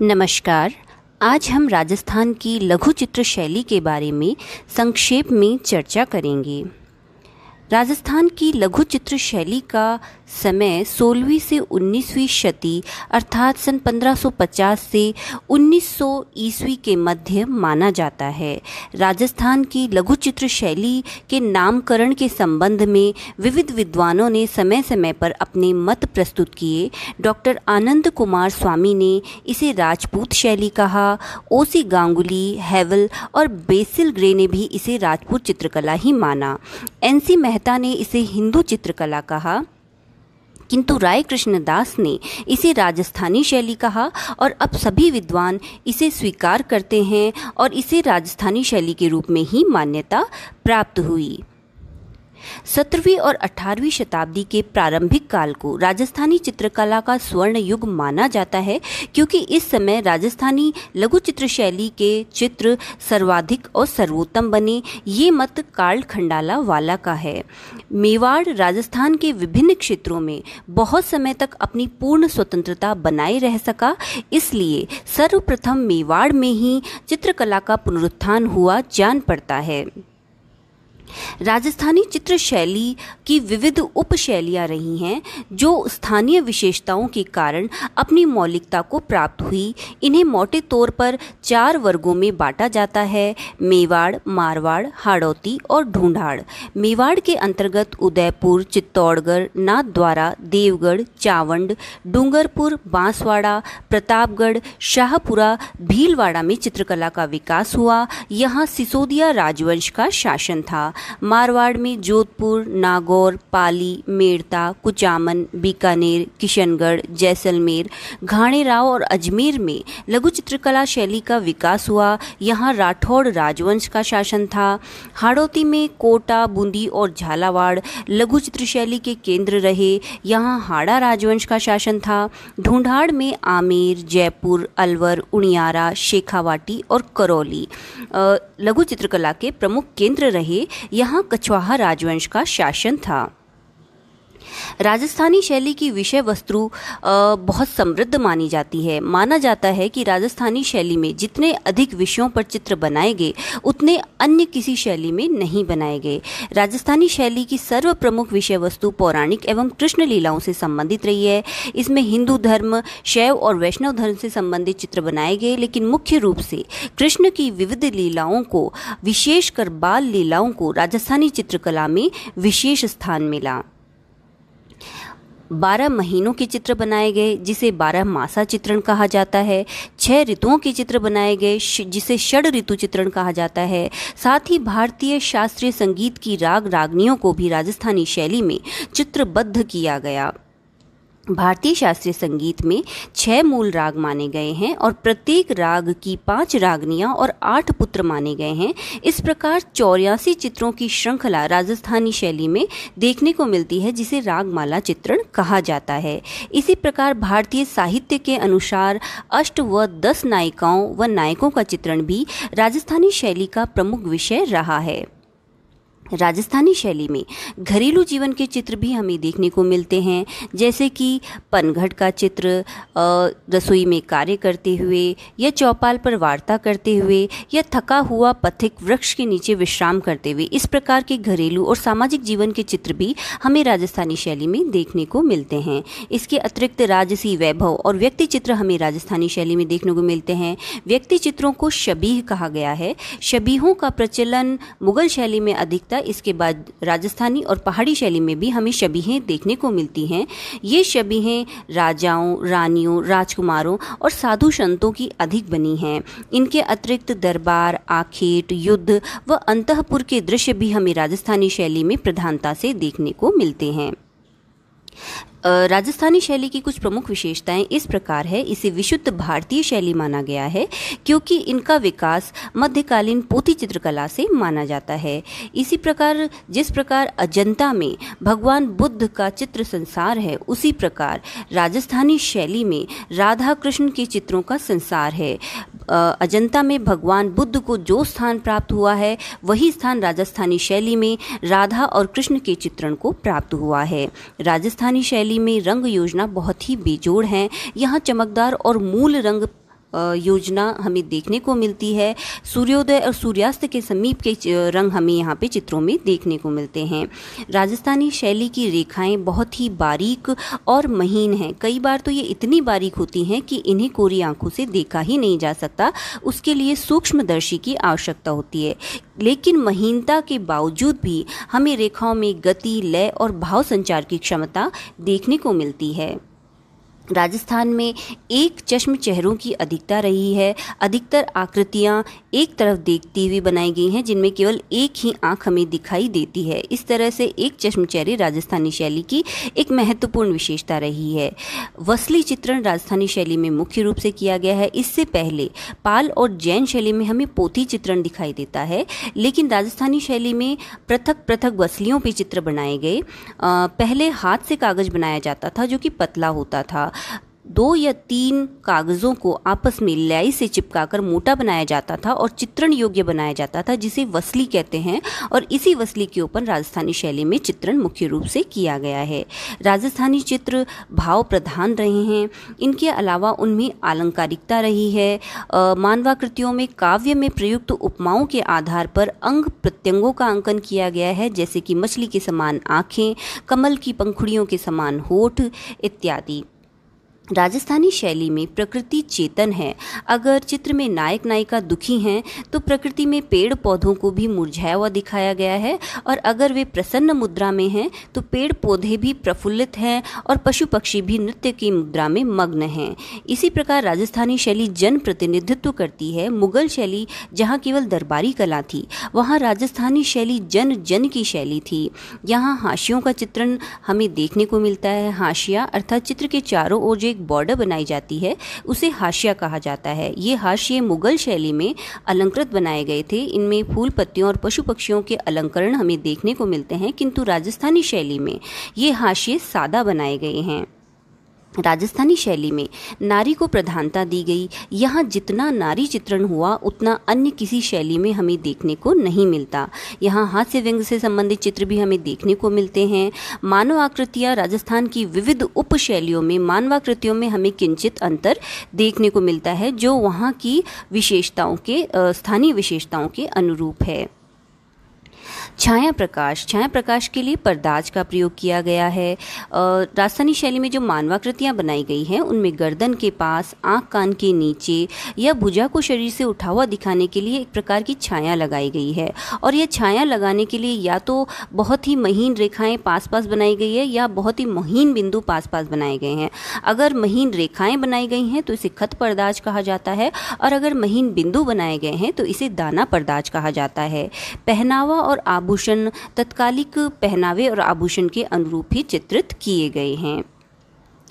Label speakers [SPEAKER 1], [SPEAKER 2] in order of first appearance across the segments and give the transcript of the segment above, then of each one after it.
[SPEAKER 1] नमस्कार। आज हम राजस्थान की लघु चित्र शैली के बारे में संक्षेप में चर्चा करेंगे। राजस्थान की लघु चित्र शैली का समय 16वीं से 19वीं शती अर्थात सन 1550 से 1900 ईस्वी के मध्य माना जाता है। राजस्थान की लघु चित्र शैली के नामकरण के संबंध में विविध विद्वानों ने समय समय पर अपने मत प्रस्तुत किए। डॉक्टर आनंद कुमार स्वामी ने इसे राजपूत शैली कहा। ओसी गांगुली, हैवल और बेसिल ग्रे ने भी इसे राजपूत चित्रकला ही माना। एनसी मेहता ने इसे हिंदू चित्रकला कहा, किंतु राय कृष्णदास ने इसे राजस्थानी शैली कहा और अब सभी विद्वान इसे स्वीकार करते हैं और इसे राजस्थानी शैली के रूप में ही मान्यता प्राप्त हुई। 17वीं और 18वीं शताब्दी के प्रारंभिक काल को राजस्थानी चित्रकला का स्वर्ण युग माना जाता है, क्योंकि इस समय राजस्थानी लघु चित्र शैली के चित्र सर्वाधिक और सर्वोत्तम बने। ये मत कार्ल खंडाला वाला का है। मेवाड़ राजस्थान के विभिन्न क्षेत्रों में बहुत समय तक अपनी पूर्ण स्वतंत्रता बनाए रह सका, इसलिए सर्वप्रथम मेवाड़ में ही चित्रकला का पुनरुत्थान हुआ जान पड़ता है। राजस्थानी चित्र शैली की विविध उपशैलियाँ रही हैं, जो स्थानीय विशेषताओं के कारण अपनी मौलिकता को प्राप्त हुई। इन्हें मोटे तौर पर 4 वर्गों में बांटा जाता है: मेवाड़, मारवाड़, हाड़ौती और ढूंढाड़। मेवाड़ के अंतर्गत उदयपुर, चित्तौड़गढ़, नाथद्वारा, देवगढ़, चावंड, डूंगरपुर, बांसवाड़ा, प्रतापगढ़, शाहपुरा, भीलवाड़ा में चित्रकला का विकास हुआ। यहाँ सिसोदिया राजवंश का शासन था। मारवाड़ में जोधपुर, नागौर, पाली, मेड़ता, कुचामन, बीकानेर, किशनगढ़, जैसलमेर, घाणेराव और अजमेर में लघु चित्रकला शैली का विकास हुआ। यहाँ राठौड़ राजवंश का शासन था। हाड़ौती में कोटा, बूंदी और झालावाड़ लघु चित्र शैली के केंद्र रहे। यहाँ हाड़ा राजवंश का शासन था। ढूंढाड़ में आमेर, जयपुर, अलवर, उनियारा, शेखावाटी और करौली लघु चित्रकला के प्रमुख केंद्र रहे। यहाँ कछवाहा राजवंश का शासन था। राजस्थानी शैली की विषय वस्तु बहुत समृद्ध मानी जाती है। माना जाता है कि राजस्थानी शैली में जितने अधिक विषयों पर चित्र बनाए गए, उतने अन्य किसी शैली में नहीं बनाए गए। राजस्थानी शैली की सर्व प्रमुख विषय वस्तु पौराणिक एवं कृष्ण लीलाओं से संबंधित रही है। इसमें हिंदू धर्म, शैव और वैष्णव धर्म से संबंधित चित्र बनाए गए, लेकिन मुख्य रूप से कृष्ण की विविध लीलाओं को, विशेषकर बाल लीलाओं को राजस्थानी चित्रकला में विशेष स्थान मिला। 12 महीनों के चित्र बनाए गए, जिसे 12 मासा चित्रण कहा जाता है। 6 ऋतुओं के चित्र बनाए गए, जिसे षड ऋतु चित्रण कहा जाता है। साथ ही भारतीय शास्त्रीय संगीत की राग रागनियों को भी राजस्थानी शैली में चित्रबद्ध किया गया। भारतीय शास्त्रीय संगीत में 6 मूल राग माने गए हैं और प्रत्येक राग की 5 रागनियां और 8 पुत्र माने गए हैं। इस प्रकार 84 चित्रों की श्रृंखला राजस्थानी शैली में देखने को मिलती है, जिसे रागमाला चित्रण कहा जाता है। इसी प्रकार भारतीय साहित्य के अनुसार 8 व 10 नायिकाओं व नायकों का चित्रण भी राजस्थानी शैली का प्रमुख विषय रहा है। राजस्थानी शैली में घरेलू जीवन के चित्र भी हमें देखने को मिलते हैं, जैसे कि पनघट का चित्र रसोई में कार्य करते हुए या चौपाल पर वार्ता करते हुए या थका हुआ पथिक वृक्ष के नीचे विश्राम करते हुए। इस प्रकार के घरेलू और सामाजिक जीवन के चित्र भी हमें राजस्थानी शैली में देखने को मिलते हैं। इसके अतिरिक्त राजसी वैभव और व्यक्ति चित्र हमें राजस्थानी शैली में देखने को मिलते हैं। व्यक्ति चित्रों को शबीह कहा गया है। शबीहों का प्रचलन मुगल शैली में अधिक था। इसके बाद राजस्थानी और पहाड़ी शैली में भी हमें शबीहें देखने को मिलती हैं। ये शबीहें राजाओं, रानियों, राजकुमारों और साधु संतों की अधिक बनी हैं। इनके अतिरिक्त दरबार, आखेट, युद्ध व अंतःपुर के दृश्य भी हमें राजस्थानी शैली में प्रधानता से देखने को मिलते हैं। राजस्थानी शैली की कुछ प्रमुख विशेषताएं इस प्रकार है। इसे विशुद्ध भारतीय शैली माना गया है, क्योंकि इनका विकास मध्यकालीन पोथी चित्रकला से माना जाता है। इसी प्रकार जिस प्रकार अजंता में भगवान बुद्ध का चित्र संसार है, उसी प्रकार राजस्थानी शैली में राधा कृष्ण के चित्रों का संसार है। अजंता में भगवान बुद्ध को जो स्थान प्राप्त हुआ है, वही स्थान राजस्थानी शैली में राधा और कृष्ण के चित्रण को प्राप्त हुआ है। राजस्थानी शैली में रंग योजना बहुत ही बेजोड़ है। यहाँ चमकदार और मूल रंग योजना हमें देखने को मिलती है। सूर्योदय और सूर्यास्त के समीप के रंग हमें यहाँ पे चित्रों में देखने को मिलते हैं। राजस्थानी शैली की रेखाएं बहुत ही बारीक और महीन हैं। कई बार तो ये इतनी बारीक होती हैं कि इन्हें कोरी आंखों से देखा ही नहीं जा सकता, उसके लिए सूक्ष्मदर्शी की आवश्यकता होती है। लेकिन महीनता के बावजूद भी हमें रेखाओं में गति, लय और भाव संचार की क्षमता देखने को मिलती है। राजस्थान में एक चश्म चेहरों की अधिकता रही है। अधिकतर आकृतियां एक तरफ देखती हुई बनाई गई हैं, जिनमें केवल एक ही आंख हमें दिखाई देती है। इस तरह से एक चश्म चेहरे राजस्थानी शैली की एक महत्वपूर्ण विशेषता रही है। वसली चित्रण राजस्थानी शैली में मुख्य रूप से किया गया है। इससे पहले पाल और जैन शैली में हमें पोथी चित्रण दिखाई देता है, लेकिन राजस्थानी शैली में पृथक पृथक वसलियों पे चित्र बनाए गए। पहले हाथ से कागज बनाया जाता था जो कि पतला होता था। 2 या 3 कागज़ों को आपस में ल्याई से चिपकाकर मोटा बनाया जाता था और चित्रण योग्य बनाया जाता था, जिसे वसली कहते हैं। और इसी वसली के ऊपर राजस्थानी शैली में चित्रण मुख्य रूप से किया गया है। राजस्थानी चित्र भाव प्रधान रहे हैं। इनके अलावा उनमें अलंकारिकता रही है। मानवाकृतियों में काव्य में प्रयुक्त उपमाओं के आधार पर अंग प्रत्यंगों का अंकन किया गया है, जैसे कि मछली के समान आँखें, कमल की पंखुड़ियों के समान होठ इत्यादि। राजस्थानी शैली में प्रकृति चेतन है। अगर चित्र में नायक नायिका दुखी हैं तो प्रकृति में पेड़ पौधों को भी मुरझाया हुआ दिखाया गया है, और अगर वे प्रसन्न मुद्रा में हैं तो पेड़ पौधे भी प्रफुल्लित हैं और पशु पक्षी भी नृत्य की मुद्रा में मग्न हैं। इसी प्रकार राजस्थानी शैली जन प्रतिनिधित्व करती है। मुगल शैली जहाँ केवल दरबारी कला थी, वहाँ राजस्थानी शैली जन जन की शैली थी। यहाँ हाशियों का चित्रण हमें देखने को मिलता है। हाशिया अर्थात चित्र के चारों ओर जो एक बॉर्डर बनाई जाती है उसे हाशिया कहा जाता है। ये हाशिए मुगल शैली में अलंकृत बनाए गए थे। इनमें फूल पत्तियों और पशु पक्षियों के अलंकरण हमें देखने को मिलते हैं, किंतु राजस्थानी शैली में ये हाशिए सादा बनाए गए हैं। राजस्थानी शैली में नारी को प्रधानता दी गई। यहाँ जितना नारी चित्रण हुआ उतना अन्य किसी शैली में हमें देखने को नहीं मिलता। यहाँ हास्य व्यंग से संबंधित चित्र भी हमें देखने को मिलते हैं। मानव आकृतियाँ राजस्थान की विविध उप शैलियों में मानवाकृतियों में हमें किंचित अंतर देखने को मिलता है, जो वहाँ की विशेषताओं के स्थानीय विशेषताओं के अनुरूप है। छाया प्रकाश के लिए परदाज का प्रयोग किया गया है। राजस्थानी शैली में जो मानवाकृतियाँ बनाई गई हैं उनमें गर्दन के पास, आँख कान के नीचे या भुजा को शरीर से उठा हुआ दिखाने के लिए एक प्रकार की छाया लगाई गई है। और यह छाया लगाने के लिए या तो बहुत ही महीन रेखाएं पास पास बनाई गई है या बहुत ही महीन बिंदु पास पास बनाए गए हैं। अगर महीन रेखाएं बनाई गई हैं तो इसे खत परदाज कहा जाता है, और अगर महीन बिंदु बनाए गए हैं तो इसे दाना परदाज कहा जाता है। पहनावा और आभूषण तत्कालिक पहनावे और आभूषण के अनुरूप ही चित्रित किए गए हैं।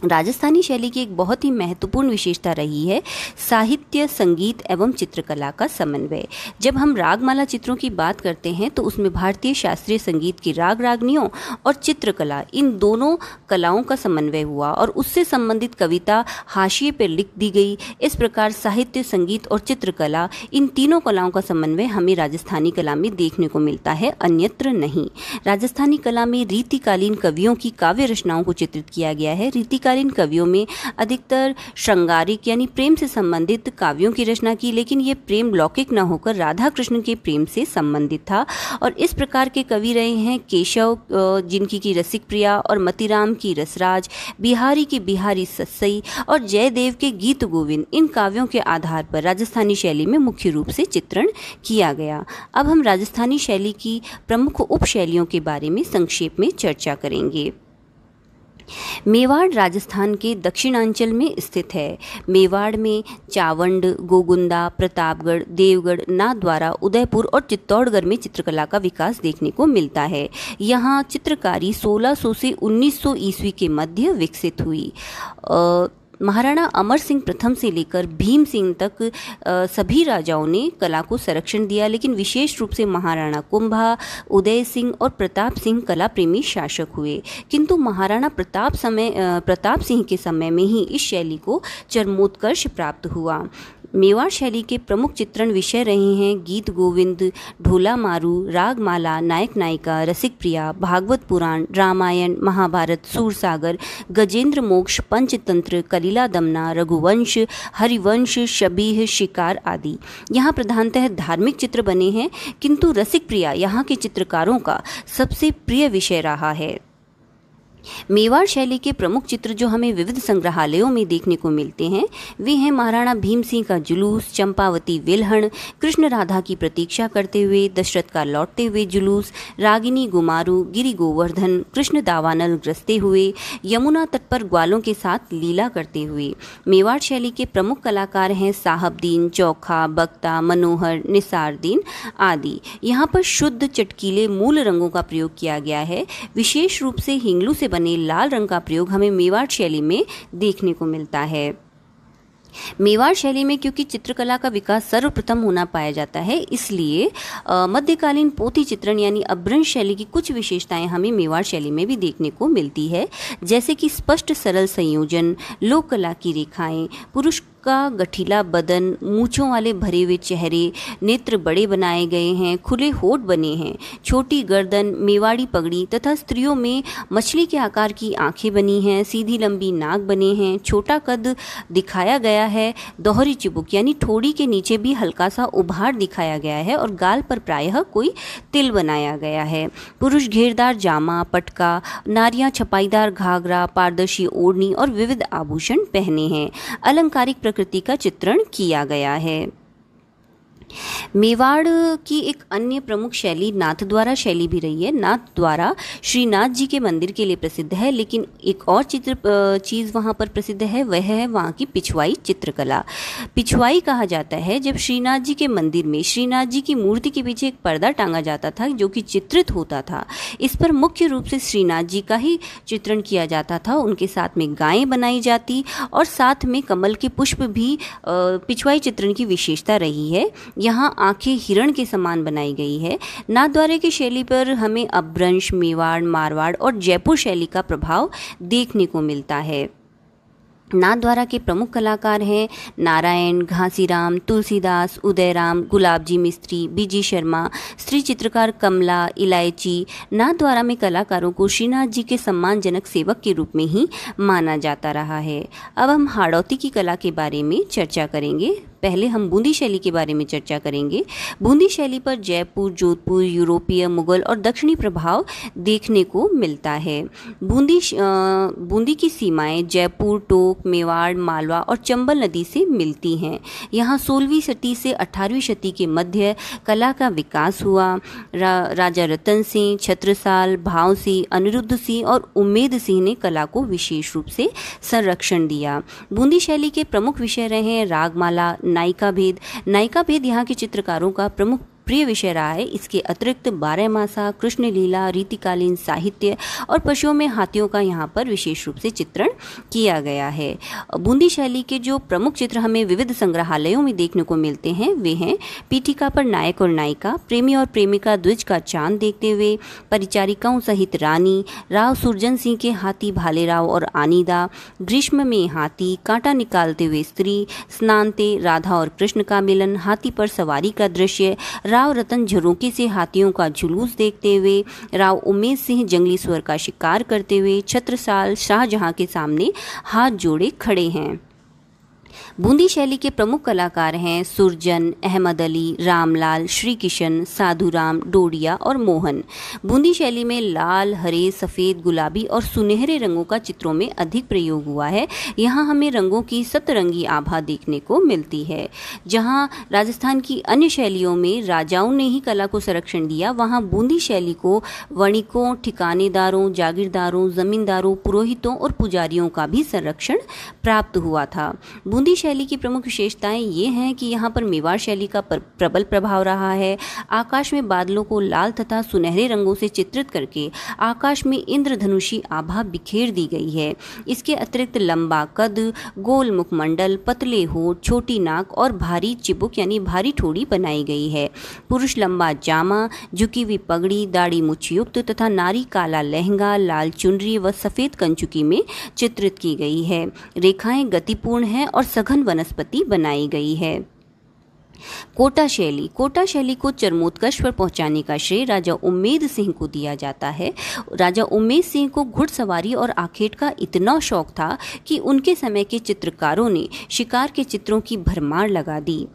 [SPEAKER 1] राजस्थानी शैली की एक बहुत ही महत्वपूर्ण विशेषता रही है साहित्य, संगीत एवं चित्रकला का समन्वय। जब हम रागमाला चित्रों की बात करते हैं तो उसमें भारतीय शास्त्रीय संगीत की राग रागनियों और चित्रकला, इन दोनों कलाओं का समन्वय हुआ और उससे संबंधित कविता हाशिए पर लिख दी गई। इस प्रकार साहित्य, संगीत और चित्रकला, इन तीनों कलाओं का समन्वय हमें राजस्थानी कला में देखने को मिलता है, अन्यत्र नहीं। राजस्थानी कला में रीतिकालीन कवियों की काव्य रचनाओं को चित्रित किया गया है। रीतिकालीन कवियों में अधिकतर श्रृंगारिक यानी प्रेम से संबंधित काव्यों की रचना की, लेकिन ये प्रेम लौकिक न होकर राधा कृष्ण के प्रेम से संबंधित था। और इस प्रकार के कवि रहे हैं केशव, जिनकी की रसिक प्रिया, और मतीराम की रसराज, बिहारी की बिहारी सस्सई और जयदेव के गीत गोविंद। इन काव्यों के आधार पर राजस्थानी शैली में मुख्य रूप से चित्रण किया गया। अब हम राजस्थानी शैली की प्रमुख उप शैलियों के बारे में संक्षेप में चर्चा करेंगे। मेवाड़ राजस्थान के दक्षिणांचल में स्थित है। मेवाड़ में चावंड, गोगुंदा, प्रतापगढ़, देवगढ़, नाथद्वारा, उदयपुर और चित्तौड़गढ़ में चित्रकला का विकास देखने को मिलता है। यहाँ चित्रकारी 1600 से 1900 ईस्वी के मध्य विकसित हुई। महाराणा अमर सिंह प्रथम से लेकर भीम सिंह तक सभी राजाओं ने कला को संरक्षण दिया, लेकिन विशेष रूप से महाराणा कुंभा, उदय सिंह और प्रताप सिंह कला प्रेमी शासक हुए। किंतु महाराणा प्रताप सिंह के समय में ही इस शैली को चरमोत्कर्ष प्राप्त हुआ। मेवाड़ शैली के प्रमुख चित्रण विषय रहे हैं गीत गोविंद, ढोला मारू, रागमाला, नायक नायिका, रसिक प्रिया, भागवत पुराण, रामायण, महाभारत, सूरसागर, गजेंद्र मोक्ष, पंचतंत्र, कलिला लीला दमना, रघुवंश, हरिवंश, शबीह, शिकार आदि। यहाँ प्रधानतः धार्मिक चित्र बने हैं, किंतु रसिक प्रिया यहाँ के चित्रकारों का सबसे प्रिय विषय रहा है। मेवाड़ शैली के प्रमुख चित्र जो हमें विविध संग्रहालयों में देखने को मिलते हैं वे हैं महाराणा भीम सिंह का जुलूस, चंपावती विल्हण, कृष्ण राधा की प्रतीक्षा करते हुए, दशरथ का लौटते हुए जुलूस, रागिनी गुमारू, गिरि गोवर्धन, कृष्ण दावानल ग्रसते हुए, यमुना तट पर ग्वालों के साथ लीला करते हुए। मेवाड़ शैली के प्रमुख कलाकार हैं साहबदीन, चौखा, बख्ता, मनोहर, निसारदीन आदि। यहाँ पर शुद्ध चटकीले मूल रंगों का प्रयोग किया गया है। विशेष रूप से हिंगलू से बने लाल रंग का प्रयोग हमें मेवाड़ शैली में देखने को मिलता है। मेवाड़ शैली में क्योंकि चित्रकला का विकास सर्वप्रथम होना पाया जाता है, इसलिए मध्यकालीन पोथी चित्रण यानी अभ्रंश शैली की कुछ विशेषताएं हमें मेवाड़ शैली में भी देखने को मिलती है, जैसे कि स्पष्ट सरल संयोजन, लोक कला की रेखाएं, पुरुष का गठीला बदन, मूंछों वाले भरे हुए चेहरे, नेत्र बड़े बनाए गए हैं, खुले होठ बने हैं, छोटी गर्दन, मेवाड़ी पगड़ी तथा स्त्रियों में मछली के आकार की आंखें बनी हैं, सीधी लंबी नाक बने हैं, छोटा कद दिखाया गया है, दोहरी चिबुक यानी ठोड़ी के नीचे भी हल्का सा उभार दिखाया गया है और गाल पर प्रायः कोई तिल बनाया गया है। पुरुष घेरदार जामा, पटका, नारियां छपाईदार घाघरा, पारदर्शी ओढ़नी और विविध आभूषण पहने हैं। अलंकारिक प्रकृति का चित्रण किया गया है। मेवाड़ की एक अन्य प्रमुख शैली नाथद्वारा शैली भी रही है। नाथद्वारा श्रीनाथ जी के मंदिर के लिए प्रसिद्ध है, लेकिन एक और चीज़ वहाँ पर प्रसिद्ध है, वह है वहाँ की पिछवाई चित्रकला। पिछवाई कहा जाता है जब श्रीनाथ जी के मंदिर में श्रीनाथ जी की मूर्ति के पीछे एक पर्दा टांगा जाता था जो कि चित्रित होता था। इस पर मुख्य रूप से श्रीनाथ जी का ही चित्रण किया जाता था। उनके साथ में गायें बनाई जाती और साथ में कमल के पुष्प भी पिछवाई चित्रण की विशेषता रही है। यहाँ आंखें हिरण के समान बनाई गई है। नाथद्वारा की शैली पर हमें अपभ्रंश, मेवाड़, मारवाड़ और जयपुर शैली का प्रभाव देखने को मिलता है। नाथद्वारा के प्रमुख कलाकार हैं नारायण, घासीराम, तुलसीदास, उदयराम, गुलाबजी मिस्त्री, बीजी शर्मा, स्त्री चित्रकार कमला, इलायची। नाथद्वारा में कलाकारों को श्रीनाथ जी के सम्मानजनक सेवक के रूप में ही माना जाता रहा है। अब हम हाड़ौती की कला के बारे में चर्चा करेंगे। पहले हम बूंदी शैली के बारे में चर्चा करेंगे। बूंदी शैली पर जयपुर, जोधपुर, यूरोपीय, मुगल और दक्षिणी प्रभाव देखने को मिलता है। बूंदी की सीमाएं जयपुर, टोक, मेवाड़, मालवा और चंबल नदी से मिलती हैं। यहाँ 16वीं सदी से 18वीं सदी के मध्य कला का विकास हुआ। राजा रतन सिंह, छत्रसाल, भाव सिंह, अनिरुद्ध सिंह और उम्मेद सिंह ने कला को विशेष रूप से संरक्षण दिया। बूंदी शैली के प्रमुख विषय रहे रागमाला, नायिका भेद। नायिका भेद यहाँ के चित्रकारों का प्रमुख प्रिय विषय रहा है। इसके अतिरिक्त 12 मासा, कृष्ण लीला, रीतिकालीन साहित्य और पशुओं में हाथियों का यहाँ पर विशेष रूप से चित्रण किया गया है। बूंदी शैली के जो प्रमुख चित्र हमें विविध संग्रहालयों में देखने को मिलते हैं वे हैं पीठिका पर नायक और नायिका, प्रेमी और प्रेमिका द्विज का चांद देखते हुए, परिचारिकाओं सहित रानी, राव सुरजन सिंह के हाथी भालेराव और आनीदा, ग्रीष्म में हाथी, कांटा निकालते हुए स्त्री, स्नानते, राधा और कृष्ण का मिलन, हाथी पर सवारी का दृश्य, राव रतन झरोके से हाथियों का जुलूस देखते हुए, राव उमेद सिंह जंगली सुअर का शिकार करते हुए, छत्रसाल शाहजहां के सामने हाथ जोड़े खड़े हैं। बूंदी शैली के प्रमुख कलाकार हैं सुरजन, अहमद अली, रामलाल, श्री किशन, साधुराम, डोडिया और मोहन। बूंदी शैली में लाल, हरे, सफ़ेद, गुलाबी और सुनहरे रंगों का चित्रों में अधिक प्रयोग हुआ है। यहाँ हमें रंगों की सतरंगी आभा देखने को मिलती है। जहाँ राजस्थान की अन्य शैलियों में राजाओं ने ही कला को संरक्षण दिया, वहाँ बूंदी शैली को वणिकों, ठिकानेदारों, जागीरदारों, जमींदारों, पुरोहितों और पुजारियों का भी संरक्षण प्राप्त हुआ था। बूंदी शैली की प्रमुख विशेषताएं ये हैं कि यहाँ पर मेवाड़ शैली का प्रबल प्रभाव रहा है। आकाश में बादलों को लाल तथा सुनहरे रंगों से चित्रित करके आकाश में इंद्रधनुषी आभा बिखेर दी गई है। इसके अतिरिक्त लंबा कद, गोल मुखमंडल, पतले होठ, छोटी नाक और भारी चिबुक यानी भारी ठोड़ी बनाई गई है। पुरुष लंबा जामा, झुकी हुई पगड़ी, दाढ़ी मुछयुक्त तथा नारी काला लहंगा, लाल चुनरी व सफ़ेद कंचुकी में चित्रित की गई है। रेखाएं गतिपूर्ण हैं और सघन वनस्पति बनाई गई है। कोटा शैली को चरमोत्कर्ष पर पहुंचाने का श्रेय राजा उम्मेद सिंह को दिया जाता है। राजा उम्मेद सिंह को घुड़सवारी और आखेट का इतना शौक था कि उनके समय के चित्रकारों ने शिकार के चित्रों की भरमार लगा दी।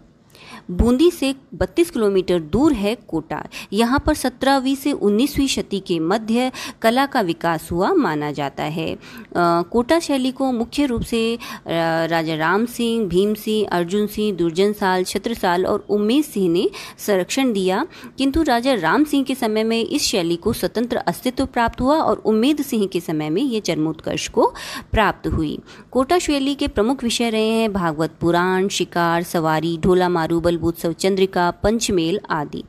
[SPEAKER 1] बूंदी से 32 किलोमीटर दूर है कोटा। यहाँ पर 17वीं से 19वीं शती के मध्य कला का विकास हुआ माना जाता है। कोटा शैली को मुख्य रूप से राजा राम सिंह, भीम सिंह, अर्जुन सिंह, दुर्जनसाल, छत्रसाल और उम्मेद सिंह ने संरक्षण दिया, किंतु राजा राम सिंह के समय में इस शैली को स्वतंत्र अस्तित्व प्राप्त हुआ और उम्मेद सिंह के समय में ये चरमोत्कर्ष को प्राप्त हुई। कोटा शैली के प्रमुख विषय रहे हैं भागवत पुराण, शिकार, सवारी, ढोला मारू, बलबूत्सव, चंद्रिका, पंचमेल आदि।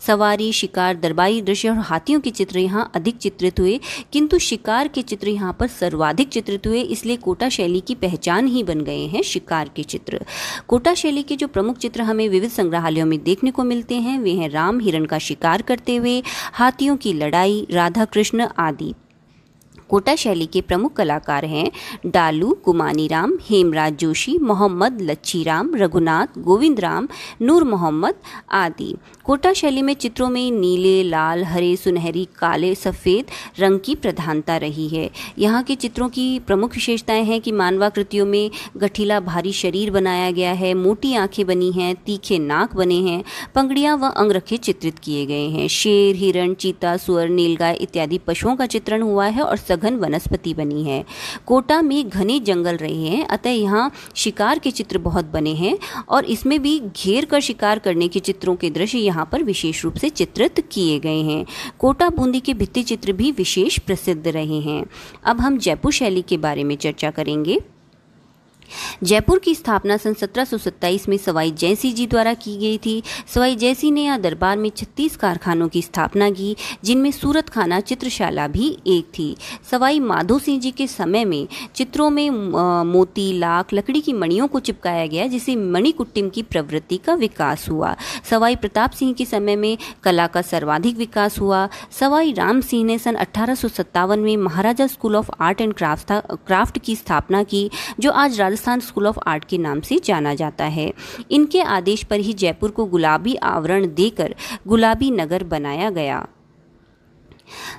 [SPEAKER 1] सवारी, शिकार, दरबारी दृश्य और हाथियों के चित्र यहाँ अधिक चित्रित हुए, किंतु शिकार के चित्र यहाँ पर सर्वाधिक चित्रित हुए, इसलिए कोटा शैली की पहचान ही बन गए हैं शिकार के चित्र। कोटा शैली के जो प्रमुख चित्र हमें विविध संग्रहालयों में देखने को मिलते हैं वे हैं राम हिरण का शिकार करते हुए, हाथियों की लड़ाई, राधा कृष्ण आदि। कोटा शैली के प्रमुख कलाकार हैं डालू, गुमानी राम, हेमराज जोशी, मोहम्मद लच्छीराम, रघुनाथ, गोविंद राम, नूर मोहम्मद आदि। कोटा शैली में चित्रों में नीले, लाल, हरे, सुनहरी, काले, सफ़ेद रंग की प्रधानता रही है। यहाँ के चित्रों की प्रमुख विशेषताएं हैं कि मानवाकृतियों में गठीला भारी शरीर बनाया गया है, मोटी आंखें बनी हैं, तीखे नाक बने हैं, पंगड़ियाँ व अंगरखे चित्रित किए गए हैं। शेर, हिरण, चीता, सुअर, नीलगाय इत्यादि पशुओं का चित्रण हुआ है और सघन वनस्पति बनी है। कोटा में घने जंगल रहे हैं, अतः यहाँ शिकार के चित्र बहुत बने हैं और इसमें भी घेर कर शिकार करने के चित्रों के दृश्य यहाँ पर विशेष रूप से चित्रित किए गए हैं। कोटा बूंदी के भित्ति चित्र भी विशेष प्रसिद्ध रहे हैं। अब हम जयपुर शैली के बारे में चर्चा करेंगे। जयपुर की स्थापना सन 1727 में सवाई जयसिंह जी द्वारा की गई थी। सवाई जयसिंह ने यहाँ दरबार में 36 कारखानों की स्थापना की, जिनमें सूरत खाना चित्रशाला भी एक थी। सवाई माधो सिंह जी के समय में चित्रों में मोती, लाख, लकड़ी की मणियों को चिपकाया गया, जिससे मणिकुट्टिम की प्रवृत्ति का विकास हुआ। सवाई प्रताप सिंह के समय में कला का सर्वाधिक विकास हुआ। सवाई राम सिंह ने सन 1857 में Maharaja school of art and craft की स्थापना की, जो आज राजस्थान स्कूल ऑफ आर्ट के नाम से जाना जाता है। इनके आदेश पर ही जयपुर को गुलाबी आवरण देकर गुलाबी नगर बनाया गया।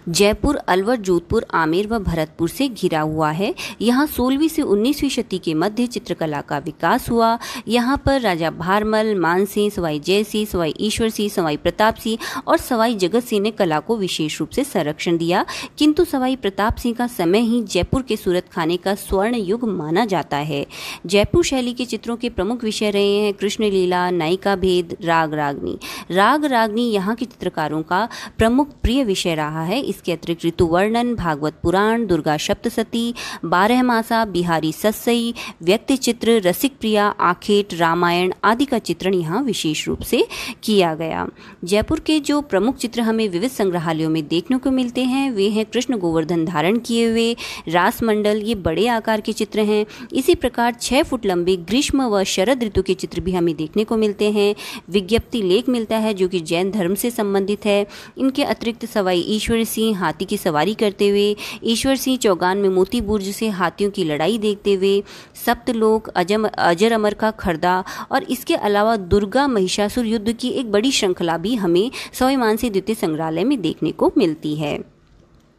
[SPEAKER 1] जयपुर अलवर, जोधपुर, आमेर व भरतपुर से घिरा हुआ है। यहाँ 16वीं से 19वीं शती के मध्य चित्रकला का विकास हुआ। यहाँ पर राजा भारमल, मानसिंह, सवाई जयसिंह, सवाई ईश्वर सिंह, सवाई प्रताप सिंह और सवाई जगत सिंह ने कला को विशेष रूप से संरक्षण दिया, किंतु सवाई प्रताप सिंह का समय ही जयपुर के सूरत खाने का स्वर्ण युग माना जाता है। जयपुर शैली के चित्रों के प्रमुख विषय रहे हैं कृष्ण लीला, नायिका भेद, राग रागनी। राग रागनी यहाँ के चित्रकारों का प्रमुख प्रिय विषय रहा है। इसके अतिरिक्त ऋतु वर्णन, भागवत पुराण, दुर्गा सप्तशती, 12 मासा, बिहारी सस्सई, व्यक्ति चित्र, रसिक प्रिया, आखेट, रामायण आदि का चित्रण यहाँ विशेष रूप से किया गया। जयपुर के जो प्रमुख चित्र हमें विविध संग्रहालयों में देखने को मिलते हैं वे हैं कृष्ण गोवर्धन धारण किए हुए, रास मंडल, ये बड़े आकार के चित्र हैं। इसी प्रकार 6 फुट लंबे ग्रीष्म व शरद ऋतु के चित्र भी हमें देखने को मिलते हैं। विज्ञप्ति लेख मिलता है जो कि जैन धर्म से संबंधित है। इनके अतिरिक्त सवाई ईश्वर सिंह हाथी की सवारी करते हुए, ईश्वर सिंह चौगान में मोती बुर्ज से हाथियों की लड़ाई देखते हुए, सप्तलोक, अजर अमर का खरदा और इसके अलावा दुर्गा महिषासुर युद्ध की एक बड़ी श्रृंखला भी हमें सवाई मानसिंह द्वितीय संग्रहालय में देखने को मिलती है।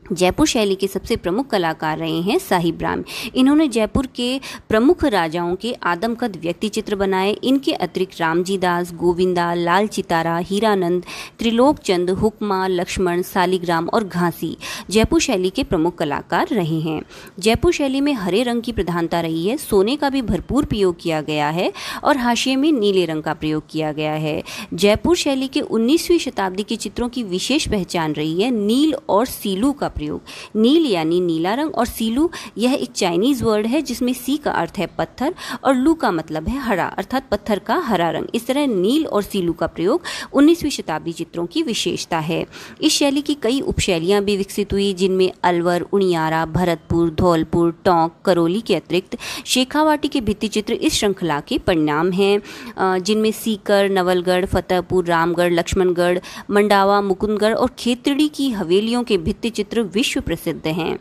[SPEAKER 1] जयपुर शैली के सबसे प्रमुख कलाकार रहे हैं साहिब राम। इन्होंने जयपुर के प्रमुख राजाओं के आदमकद व्यक्ति चित्र बनाए। इनके अतिरिक्त रामजी दास, गोविंदा, लाल चितारा, हीरानंद, त्रिलोक चंद, हुक्मा, लक्ष्मण, सालिग्राम और घासी जयपुर शैली के प्रमुख कलाकार रहे हैं। जयपुर शैली में हरे रंग की प्रधानता रही है। सोने का भी भरपूर प्रयोग किया गया है और हाशिए में नीले रंग का प्रयोग किया गया है। जयपुर शैली के 19वीं शताब्दी के चित्रों की विशेष पहचान रही है नील और सीलू का प्रयोग। नील यानी नीला रंग और सीलू यह एक चाइनीज वर्ड है जिसमें सी का अर्थ है पत्थर और लू का मतलब है हरा, अर्थात पत्थर का हरा रंग। इस तरह नील और सीलू का प्रयोग 19वीं शताब्दी चित्रों की विशेषता है। इस शैली की कई उपशैलियां भी विकसित हुई, जिनमें अलवर, उनियारा, भरतपुर, धौलपुर, टोंक, करौली के अतिरिक्त शेखावाटी के भित्ति चित्र इस श्रृंखला के परिणाम हैं, जिनमें सीकर, नवलगढ़, फतेहपुर, रामगढ़, लक्ष्मणगढ़, मंडावा, मुकुंदगढ़ और खेतड़ी की हवेलियों के भित्ति चित्र विश्व प्रसिद्ध हैं।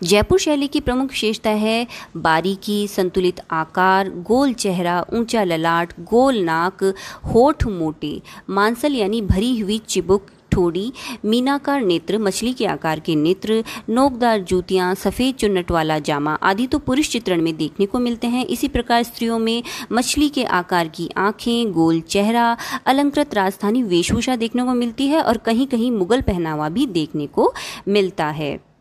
[SPEAKER 1] जयपुर शैली की प्रमुख विशेषता है बारीकी, संतुलित आकार, गोल चेहरा, ऊंचा ललाट, गोल नाक, होठ मोटे, मांसल यानी भरी हुई चिबुक, ठोड़ी, मीनाकार नेत्र, मछली के आकार के नेत्र, नोकदार जूतियां, सफ़ेद चुन्नट वाला जामा आदि तो पुरुष चित्रण में देखने को मिलते हैं। इसी प्रकार स्त्रियों में मछली के आकार की आंखें, गोल चेहरा, अलंकृत राजस्थानी वेशभूषा देखने को मिलती है और कहीं कहीं मुगल पहनावा भी देखने को मिलता है।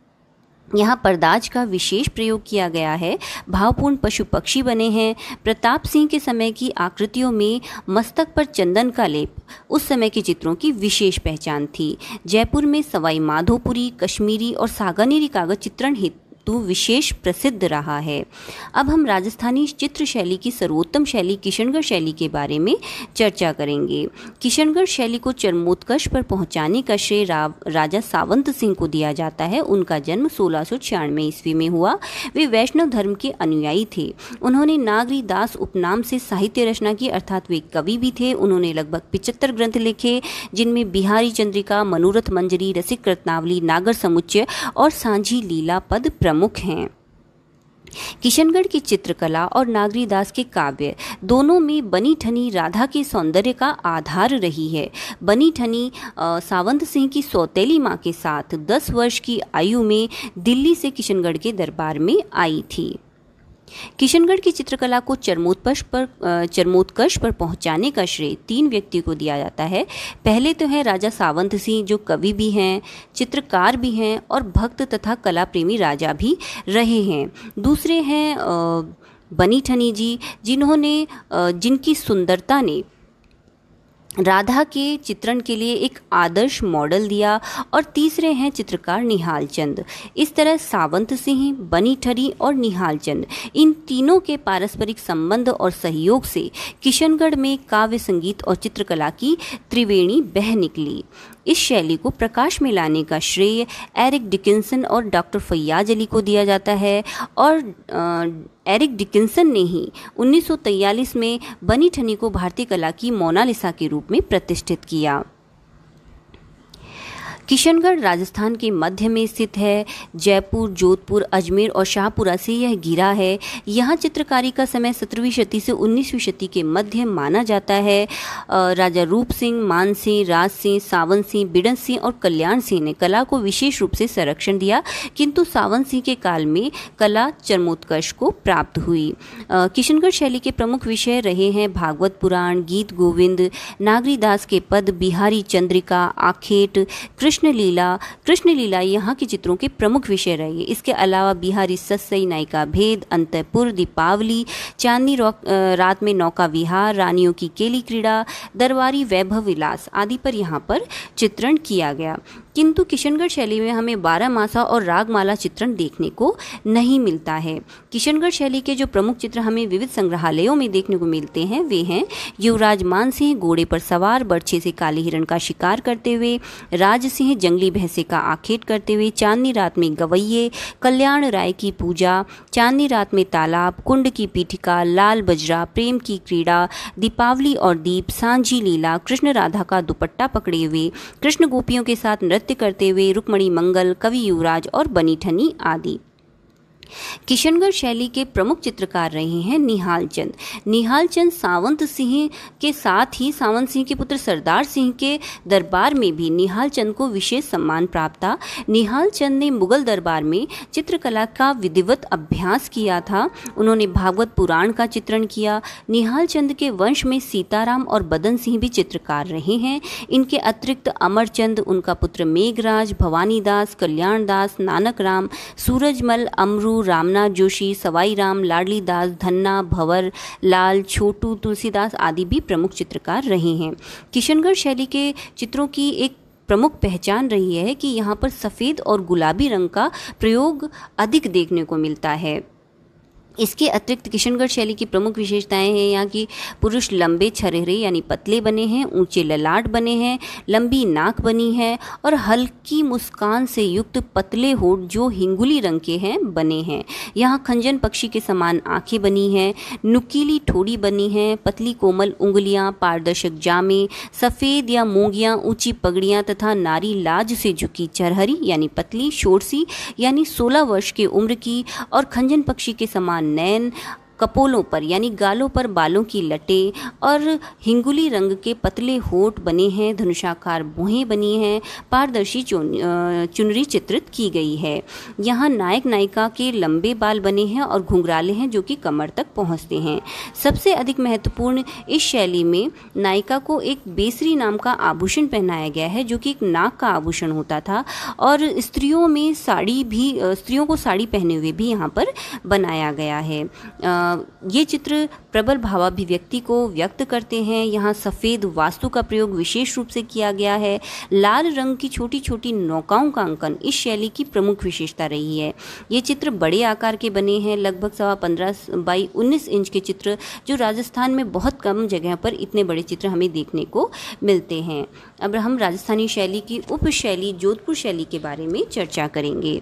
[SPEAKER 1] यहाँ परदाज का विशेष प्रयोग किया गया है। भावपूर्ण पशु पक्षी बने हैं। प्रताप सिंह के समय की आकृतियों में मस्तक पर चंदन का लेप उस समय के चित्रों की विशेष पहचान थी। जयपुर में सवाई माधोपुरी, कश्मीरी और सागानेरी कागज चित्रण हेतु विशेष प्रसिद्ध रहा है। अब हम राजस्थानी चित्र शैली की सर्वोत्तम शैली किशनगढ़ शैली के बारे में चर्चा करेंगे। किशनगढ़ शैली को चरमोत्कर्ष पर पहुंचाने का श्रेय राजा सावंत सिंह को दिया जाता है। उनका जन्म 1696 ईस्वी में हुआ। वे वैष्णव धर्म के अनुयायी थे। उन्होंने नागरी दास उपनाम से साहित्य रचना की, अर्थात वे कवि भी थे। उन्होंने लगभग 75 ग्रंथ लिखे, जिनमें बिहारी चंद्रिका, मनोरथ मंजरी, रसिक रत्नावली, नागर समुच्चय और सांझी लीला पद प्रमुख हैं। किशनगढ़ की चित्रकला और नागरी दास के काव्य दोनों में बनी ठनी राधा के सौंदर्य का आधार रही है। बनी ठनी सावंत सिंह की सौतेली मां के साथ 10 वर्ष की आयु में दिल्ली से किशनगढ़ के दरबार में आई थी। किशनगढ़ की चित्रकला को चरमोत्कर्ष पर पहुंचाने का श्रेय 3 व्यक्तियों को दिया जाता है। पहले तो है राजा सावंत सिंह, जो कवि भी हैं, चित्रकार भी हैं और भक्त तथा कला प्रेमी राजा भी रहे हैं। दूसरे हैं बनी ठनी जी, जिनकी सुंदरता ने राधा के चित्रण के लिए एक आदर्श मॉडल दिया। और तीसरे हैं चित्रकार निहाल चंद। इस तरह सावंत सिंह, बनी ठनी और निहाल चंद, इन तीनों के पारस्परिक संबंध और सहयोग से किशनगढ़ में काव्य, संगीत और चित्रकला की त्रिवेणी बह निकली। इस शैली को प्रकाश में लाने का श्रेय एरिक डिकिंसन और डॉक्टर फैयाज अली को दिया जाता है। और एरिक डिकिंसन ने ही 1943 में बनी ठनी को भारतीय कला की मोनालिसा के रूप में प्रतिष्ठित किया। किशनगढ़ राजस्थान के मध्य में स्थित है। जयपुर, जोधपुर, अजमेर और शाहपुरा से यह घिरा है। यहाँ चित्रकारी का समय 17वीं शती से 19वीं शती के मध्य माना जाता है। राजा रूप सिंह, मान सिंह, राज सिंह, सावंत सिंह, बिडन सिंह और कल्याण सिंह ने कला को विशेष रूप से संरक्षण दिया, किंतु सावंत सिंह के काल में कला चरमोत्कर्ष को प्राप्त हुई। किशनगढ़ शैली के प्रमुख विषय रहे हैं भागवत पुराण, गीत गोविंद, नागरी दास के पद, बिहारी चंद्रिका, आखेट, कृष्ण लीला यहाँ के चित्रों के प्रमुख विषय रहे। इसके अलावा बिहारी सस्सई, नायिका भेद, अंतपुर, दीपावली, चांदनी रात में नौका विहार, रानियों की केली क्रीड़ा, दरबारी वैभव विलास आदि पर यहाँ पर चित्रण किया गया। किंतु किशनगढ़ शैली में हमें 12 मासा और रागमाला चित्रण देखने को नहीं मिलता है। किशनगढ़ शैली के जो प्रमुख चित्र हमें विविध संग्रहालयों में देखने को मिलते हैं वे हैं युवराज मान सिंह घोड़े पर सवार बर्छे से काले हिरण का शिकार करते हुए, राज सिंह जंगली भैंसे का आखेट करते हुए, चांदनी रात में गवैये, कल्याण राय की पूजा, चांदनी रात में तालाब, कुंड की पीठिका, लाल बजरा, प्रेम की क्रीड़ा, दीपावली और दीप, सांझी लीला, कृष्ण राधा का दुपट्टा पकड़े हुए, कृष्ण गोपियों के साथ नृत्य करते हुए, रुक्मणी मंगल, कवि युवराज और बनी ठनी आदि। किशनगढ़ शैली के प्रमुख चित्रकार रहे हैं निहाल चंद। निहाल चंद सावंत सिंह के साथ ही सावंत सिंह के पुत्र सरदार सिंह के दरबार में भी निहाल चंद को विशेष सम्मान प्राप्त था। निहाल चंद ने मुगल दरबार में चित्रकला का विधिवत अभ्यास किया था। उन्होंने भागवत पुराण का चित्रण किया। निहाल चंद के वंश में सीताराम और बदन सिंह भी चित्रकार रहे हैं। इनके अतिरिक्त अमरचंद, उनका पुत्र मेघराज, भवानी दास, कल्याण दास, नानक राम, सूरजमल, अमरू, रामनाथ जोशी, सवाई राम, लाडली दास, धन्ना, भंवर लाल, छोटू, तुलसीदास आदि भी प्रमुख चित्रकार रहे हैं। किशनगढ़ शैली के चित्रों की एक प्रमुख पहचान रही है कि यहाँ पर सफ़ेद और गुलाबी रंग का प्रयोग अधिक देखने को मिलता है। इसके अतिरिक्त किशनगढ़ शैली की प्रमुख विशेषताएं हैं यहाँ की पुरुष लंबे छरेहरे यानी पतले बने हैं, ऊंचे ललाट बने हैं, लंबी नाक बनी है और हल्की मुस्कान से युक्त पतले होठ जो हिंगुली रंग के हैं बने हैं। यहाँ खंजन पक्षी के समान आंखें बनी हैं, नुकीली ठोड़ी बनी है, पतली कोमल उंगलियां, पारदर्शक जामे, सफ़ेद या मूंगियां, ऊंची पगड़ियां तथा नारी लाज से झुकी चरहरी यानी पतली, शोरसी यानी 16 वर्ष की उम्र की और खंजन पक्षी के समान नैन, कपोलों पर यानी गालों पर बालों की लटें और हिंगुली रंग के पतले होठ बने हैं, धनुषाकार भौहें बनी हैं, पारदर्शी चुनरी चित्रित की गई है। यहाँ नायक नायिका के लंबे बाल बने हैं और घुंघराले हैं जो कि कमर तक पहुँचते हैं। सबसे अधिक महत्वपूर्ण, इस शैली में नायिका को एक बेसरी नाम का आभूषण पहनाया गया है जो कि एक नाक का आभूषण होता था और स्त्रियों को साड़ी पहने हुए भी यहाँ पर बनाया गया है। ये चित्र प्रबल भावाभिव्यक्ति को व्यक्त करते हैं। यहाँ सफ़ेद वास्तु का प्रयोग विशेष रूप से किया गया है। लाल रंग की छोटी छोटी नौकाओं का अंकन इस शैली की प्रमुख विशेषता रही है। ये चित्र बड़े आकार के बने हैं, लगभग 15.25 बाई 19 इंच के चित्र, जो राजस्थान में बहुत कम जगह पर इतने बड़े चित्र हमें देखने को मिलते हैं। अब हम राजस्थानी शैली की उप शैली जोधपुर शैली के बारे में चर्चा करेंगे।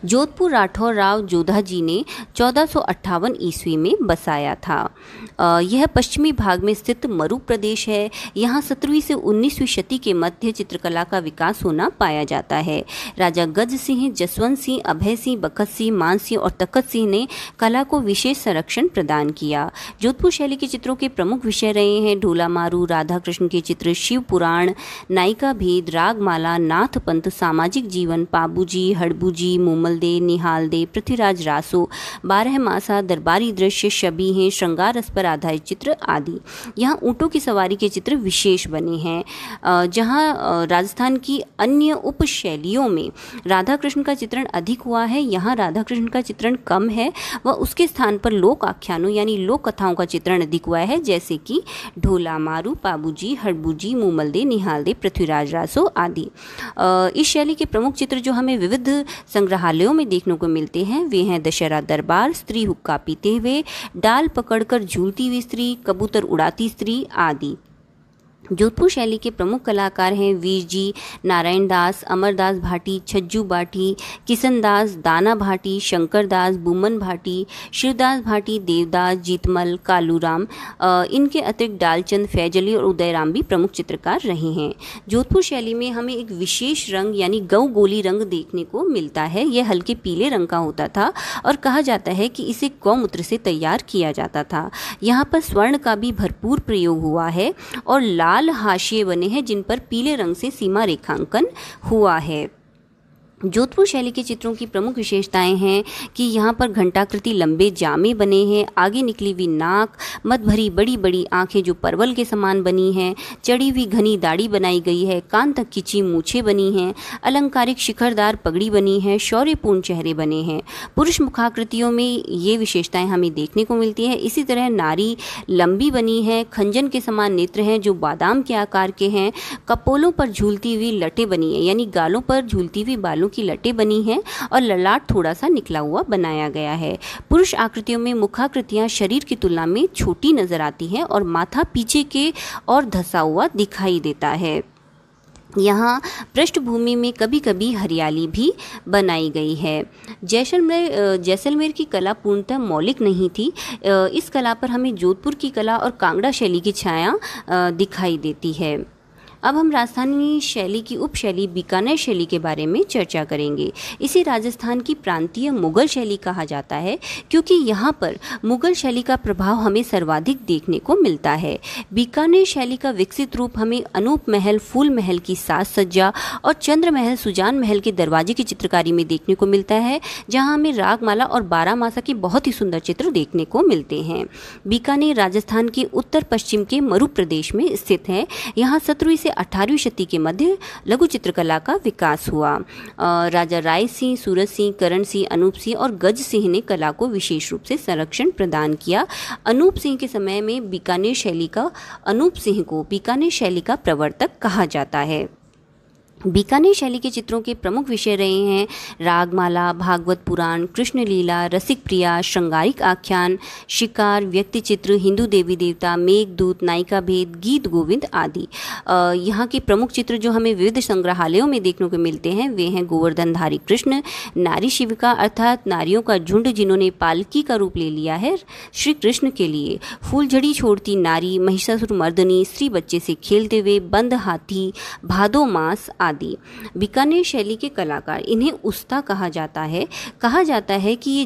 [SPEAKER 1] जोधपुर राठौर राव जोधा जी ने 1458 ईस्वी में बसाया था। यह पश्चिमी भाग में स्थित मरु प्रदेश है। यहाँ 17वीं से 19वीं शती के मध्य चित्रकला का विकास होना पाया जाता है। राजा गज सिंह, जसवंत सिंह, अभय सिंह, बखत सिंह, मान सिंह और तखत सिंह ने कला को विशेष संरक्षण प्रदान किया। जोधपुर शैली के चित्रों के प्रमुख विषय रहे हैं ढोला मारू, राधा कृष्ण के चित्र, शिव पुराण, नायिका भेद, रागमाला, नाथ पंथ, सामाजिक जीवन, पाबूजी, हड़बूजी, मूमल दे, निहाल दे, पृथ्वीराज रासो, 12 मासा, दरबारी दृश्य, शबीहें, श्रृंगार रस पर आधारित चित्र आदि। यहाँ ऊँटों की सवारी के चित्र विशेष बने हैं। जहाँ राजस्थान की अन्य उप शैलियों में राधा कृष्ण का चित्रण अधिक हुआ है, यहाँ राधा कृष्ण का चित्रण कम है व उसके स्थान पर लोक आख्यानों यानी लोक कथाओं का चित्रण अधिक हुआ है, जैसे कि ढोला मारू, पाबूजी, हड़बूजी, मूमल दे, निहाल दे, पृथ्वीराज रासो आदि। इस शैली के प्रमुख चित्र जो हमें विविध संग्रहालयों में देखने को मिलते हैं वे हैं दशहरा दरबार, स्त्री हुक्का पीते हुए, डाल पकड़कर झूलती हुई स्त्री, कबूतर उड़ाती स्त्री आदि। जोधपुर शैली के प्रमुख कलाकार हैं वीर जी, नारायण दास, अमरदास भाटी, छज्जू भाटी, किशन दास, दाना भाटी, शंकर दास, बुमन भाटी, शिवदास भाटी, देवदास, जीतमल, कालूराम। इनके अतिरिक्त डालचंद, फैजली और उदयराम भी प्रमुख चित्रकार रहे हैं। जोधपुर शैली में हमें एक विशेष रंग यानी गऊ गोली रंग देखने को मिलता है। यह हल्के पीले रंग का होता था और कहा जाता है कि इसे गौमूत्र से तैयार किया जाता था। यहाँ पर स्वर्ण का भी भरपूर प्रयोग हुआ है और लाल हाशिए बने हैं जिन पर पीले रंग से सीमा रेखांकन हुआ है। जोधपुर शैली के चित्रों की प्रमुख विशेषताएं हैं कि यहाँ पर घंटाकृति लंबे जामे बने हैं, आगे निकली हुई नाक, मत भरी बड़ी बड़ी आंखें जो परवल के समान बनी हैं, चढ़ी हुई घनी दाढ़ी बनाई गई है, कान तक खिंची मूछें बनी हैं, अलंकारिक शिखरदार पगड़ी बनी है, शौर्यपूर्ण चेहरे बने हैं। पुरुष मुखाकृतियों में ये विशेषताएं हमें देखने को मिलती है। इसी तरह नारी लंबी बनी है, खंजन के समान नेत्र हैं जो बादाम के आकार के हैं, कपोलों पर झूलती हुई लटें बनी है यानी गालों पर झूलती हुई बालों की लटें बनी हैं और ललाट थोड़ा सा निकला हुआ बनाया गया है। पुरुष आकृतियों में मुखाकृतियां शरीर की तुलना में छोटी नजर आती हैं और माथा पीछे के और धंसा हुआ दिखाई देता है। यहाँ पृष्ठभूमि में कभी कभी हरियाली भी बनाई गई है। जैसलमेर की कला पूर्णतः मौलिक नहीं थी। इस कला पर हमें जोधपुर की कला और कांगड़ा शैली की छाया दिखाई देती है। अब हम राजस्थानी शैली की उपशैली बीकानेर शैली के बारे में चर्चा करेंगे। इसे राजस्थान की प्रांतीय मुगल शैली कहा जाता है क्योंकि यहाँ पर मुगल शैली का प्रभाव हमें सर्वाधिक देखने को मिलता है। बीकानेर शैली का विकसित रूप हमें अनूप महल, फूल महल की साज सज्जा और चंद्र महल, सुजान महल के दरवाजे की चित्रकारी में देखने को मिलता है, जहाँ हमें रागमाला और 12 मासा के बहुत ही सुंदर चित्र देखने को मिलते हैं। बीकानेर राजस्थान के उत्तर पश्चिम के मरु प्रदेश में स्थित है। यहाँ 17वीं से 18वीं शती के मध्य लघु चित्रकला का विकास हुआ। राजा राय सिंह, सूरज सिंह, करण सिंह, अनूप सिंह और गज सिंह ने कला को विशेष रूप से संरक्षण प्रदान किया। अनूप सिंह के समय में अनूप सिंह को बीकानेर शैली का प्रवर्तक कहा जाता है। बीकानेर शैली के चित्रों के प्रमुख विषय रहे हैं रागमाला, भागवत पुराण, कृष्ण लीला, रसिक प्रिया, श्रृंगारिक आख्यान, शिकार, व्यक्ति चित्र, हिंदू देवी देवता, मेघदूत, नायिका भेद, गीत गोविंद आदि। यहाँ के प्रमुख चित्र जो हमें विविध संग्रहालयों में देखने को मिलते हैं वे हैं गोवर्धनधारी कृष्ण, नारी शिविका अर्थात नारियों का झुंड जिन्होंने पालकी का रूप ले लिया है श्री कृष्ण के लिए, फूलझड़ी छोड़ती नारी, महिषासुर मर्दनी, स्त्री बच्चे से खेलते हुए, बंद हाथी, भादो मास आदि। बीकानेर शैली के कलाकार, इन्हें उस्ता कहा जाता है कि ये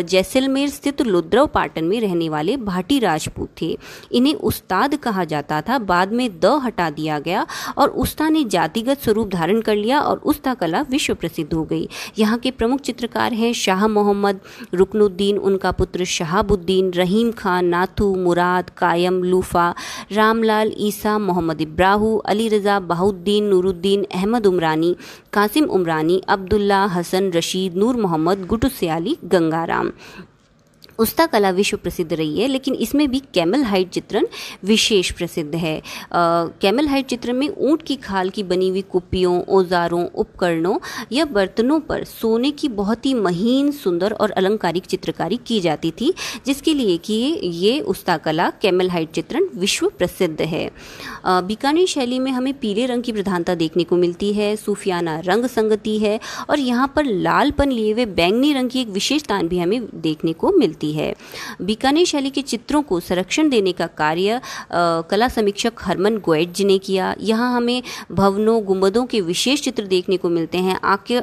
[SPEAKER 1] जैसलमेर स्थित लुद्रव पाटन में रहने वाले भाटी राजपूत थे। इन्हें उस्ताद कहा जाता था, बाद में द हटा दिया गया और उस्ता ने जातिगत स्वरूप धारण कर लिया और उस्ता कला विश्व प्रसिद्ध हो गई। यहाँ के प्रमुख चित्रकार हैं शाह मोहम्मद, रुकनुद्दीन, उनका पुत्र शहाबुद्दीन, रहीम खान, नाथू, मुराद, कायम, लूफा, रामलाल, ईसा, मोहम्मद इब्राहू, अली रजा, बहाउद्दीन, नूरुद्दीन, अहमद उमरानी, कासिम उमरानी, अब्दुल्ला, हसन, रशीद, नूर मोहम्मद, गुटू सियाली, गंगाराम। उस्ता कला विश्व प्रसिद्ध रही है, लेकिन इसमें भी कैमल हाइड चित्रण विशेष प्रसिद्ध है। कैमल हाइड चित्रण में ऊंट की खाल की बनी हुई कुप्पियों, औजारों, उपकरणों या बर्तनों पर सोने की बहुत ही महीन, सुंदर और अलंकारिक चित्रकारी की जाती थी, जिसके लिए कि ये उस्ता कला कैमल हाइड चित्रण विश्व प्रसिद्ध है। बीकानेर शैली में हमें पीले रंग की प्रधानता देखने को मिलती है, सूफियाना रंग संगति है और यहाँ पर लालपन लिए हुए बैंगनी रंग की एक विशेष तान भी हमें देखने को मिलती है। बीकानेर शैली के चित्रों को संरक्षण देने का कार्य कला समीक्षक हरमन गोएट जी ने किया। यहाँ हमें भवनों, गुंबदों के विशेष चित्र देखने को मिलते हैं।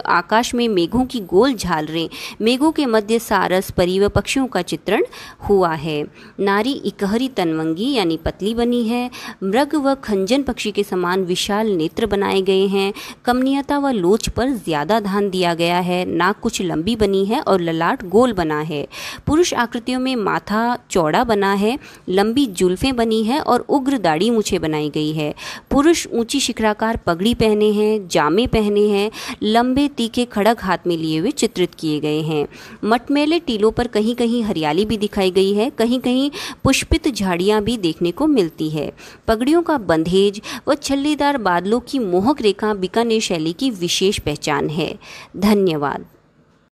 [SPEAKER 1] आकाश में मेघों की गोल झालरें, मेघों के मध्य सारस, परी व पक्षियों का चित्रण हुआ है। नारी इकहरी तनवंगी यानी पतली बनी है। मृग व खंजन पक्षी के समान विशाल नेत्र बनाए गए हैं। कमनीयता व लोच पर ज्यादा ध्यान दिया गया है। नाक कुछ लंबी बनी है और ललाट गोल बना है। पुरुष आकृतियों में माथा चौड़ा बना है, लंबी जुल्फें बनी है और उग्र दाढ़ी मूछें बनाई गई है। पुरुष ऊंची शिखराकार पगड़ी पहने हैं, जामे पहने हैं, लंबे तीखे खड़ग हाथ में लिए हुए चित्रित किए गए हैं। मटमैले टीलों पर कहीं कहीं हरियाली भी दिखाई गई है, कहीं कहीं पुष्पित झाड़ियां भी देखने को मिलती है। पगड़ियों का बंधेज व छल्लेदार बादलों की मोहक रेखा बीकानेर शैली की विशेष पहचान है। धन्यवाद।